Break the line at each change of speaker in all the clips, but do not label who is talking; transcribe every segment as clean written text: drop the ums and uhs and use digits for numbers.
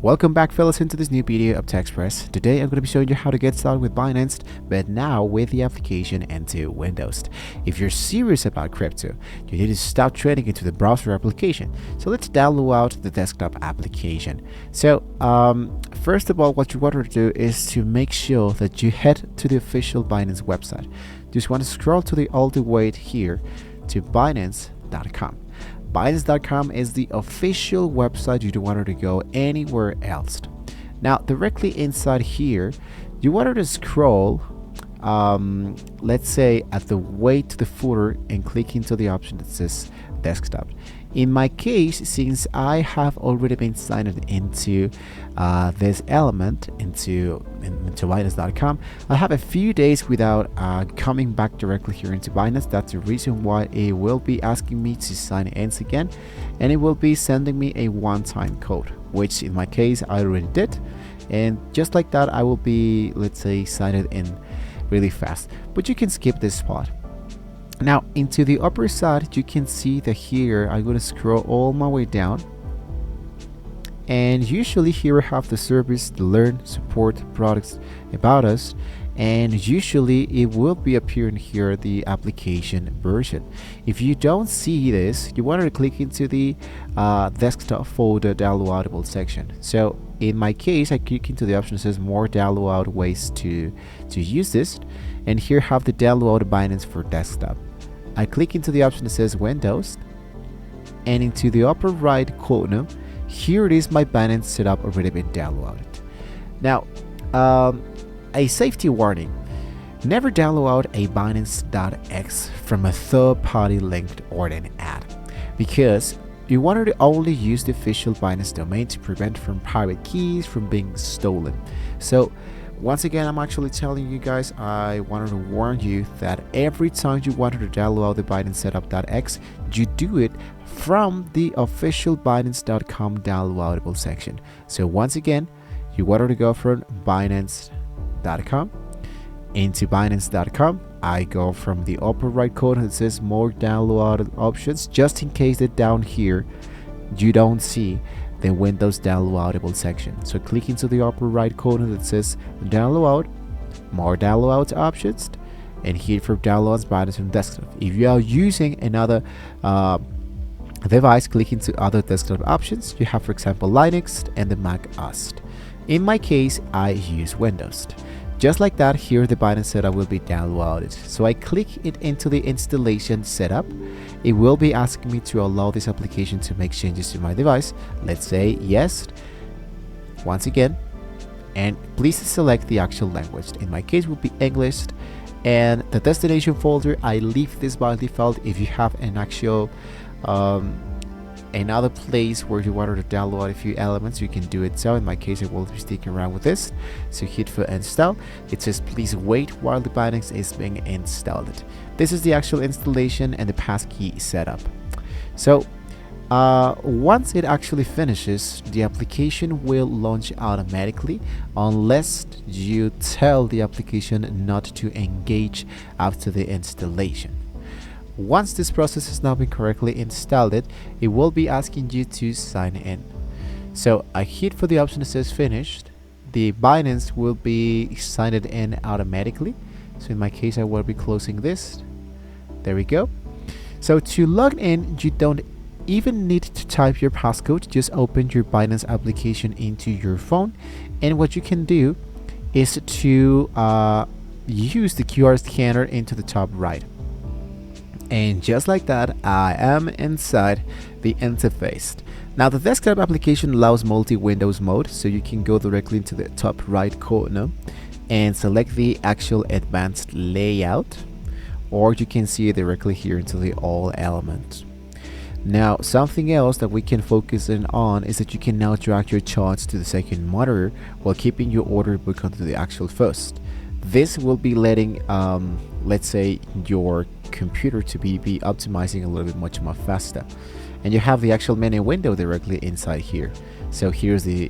Welcome back, fellas, into this new video of TechExpress. Today I'm going to be showing you how to get started with Binance, but now with the application into Windows. If you're serious about crypto, you need to stop trading into the browser application. So let's download out the desktop application. So first of all, what you want to do is to make sure that you head to the official Binance website. You just want to scroll to the all the way here to Binance.com. Binance.com is the official website. You don't want to go anywhere else. Now, directly inside here, you want to scroll, let's say at the way to the footer and click into the option that says desktop. In my case, since I have already been signed into this element into Binance.com, I have a few days without coming back directly here into Binance. That's the reason why it will be asking me to sign in again, and it will be sending me a one-time code, which in my case I already did, and just like that I will be, let's say, signed in really fast. But you can skip this spot. Now, into the upper side, you can see that here I'm going to scroll all my way down, and usually here I have the service, the learn, support, products, about us, and usually it will be appearing here the application version. If you don't see this, you want to click into the desktop folder downloadable section. So in my case, I click into the option that says more download ways to use this, and here have the download Binance for desktop. I click into the option that says Windows, and into the upper right corner, here it is, my Binance setup already been downloaded. Now, a safety warning: never download a Binance.x from a third-party linked or an ad, because you want to only use the official Binance domain to prevent from private keys from being stolen. So once again, I'm actually telling you guys, I wanted to warn you that every time you wanted to download the Binance setup.x, you do it from the official Binance.com downloadable section. So once again, you wanted to go from Binance.com into Binance.com. I go from the upper right corner that says more download options, just in case that down here you don't see the Windows downloadable section. So click into the upper right corner that says download, more download options, and here for downloads Binance from desktop. If you are using another device, click into other desktop options. You have, for example, Linux and the Mac OS. In my case, I use Windows. Just like that, here the Binance setup will be downloaded. So I click it into the installation setup. It will be asking me to allow this application to make changes to my device. Let's say yes, once again, and please select the actual language. In my case, will be English, and the destination folder, I leave this by default. If you have an actual another place where you wanted to download a few elements, you can do it. So in my case, I will be sticking around with this. So hit for install. It says please wait while the Binance is being installed. This is the actual installation and the passkey setup. So once it actually finishes, the application will launch automatically unless you tell the application not to engage after the installation. Once this process has now been correctly installed, it will be asking you to sign in. So I hit for the option that says finished. The Binance will be signed in automatically. So in my case, I will be closing this. There we go. So to log in, you don't even need to type your passcode. Just open your Binance application into your phone, and what you can do is to use the QR scanner into the top right. And just like that, I am inside the interface. Now, the desktop application allows multi-Windows mode, so you can go directly into the top right corner and select the actual advanced layout, or you can see it directly here into the all elements. Now, something else that we can focus in on is that you can now drag your charts to the second monitor while keeping your order book onto the actual first. This will be letting let's say your computer to be optimizing a little bit much more faster. And you have the actual menu window directly inside here. So here's the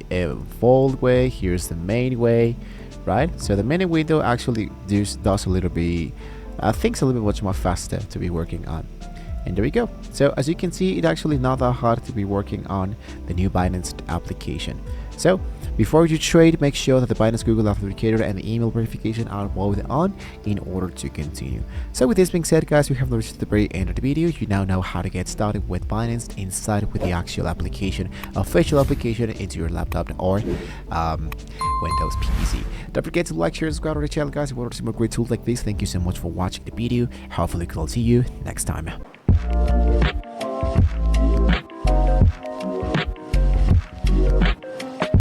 vault way, here's the main way, right? So the menu window actually does a little bit things a little bit much more faster to be working on. And there we go. So as you can see, it's actually not that hard to be working on the new Binance application. So before you trade, make sure that the Binance Google Authenticator and the email verification are both on in order to continue. So with this being said, guys, we have reached the very end of the video. You now know how to get started with Binance inside with the actual application, official application into your laptop or Windows PC. Don't forget to like, share, and subscribe to the channel, guys. If you want to see more great tools like this, thank you so much for watching the video. Hopefully, we'll see you next time.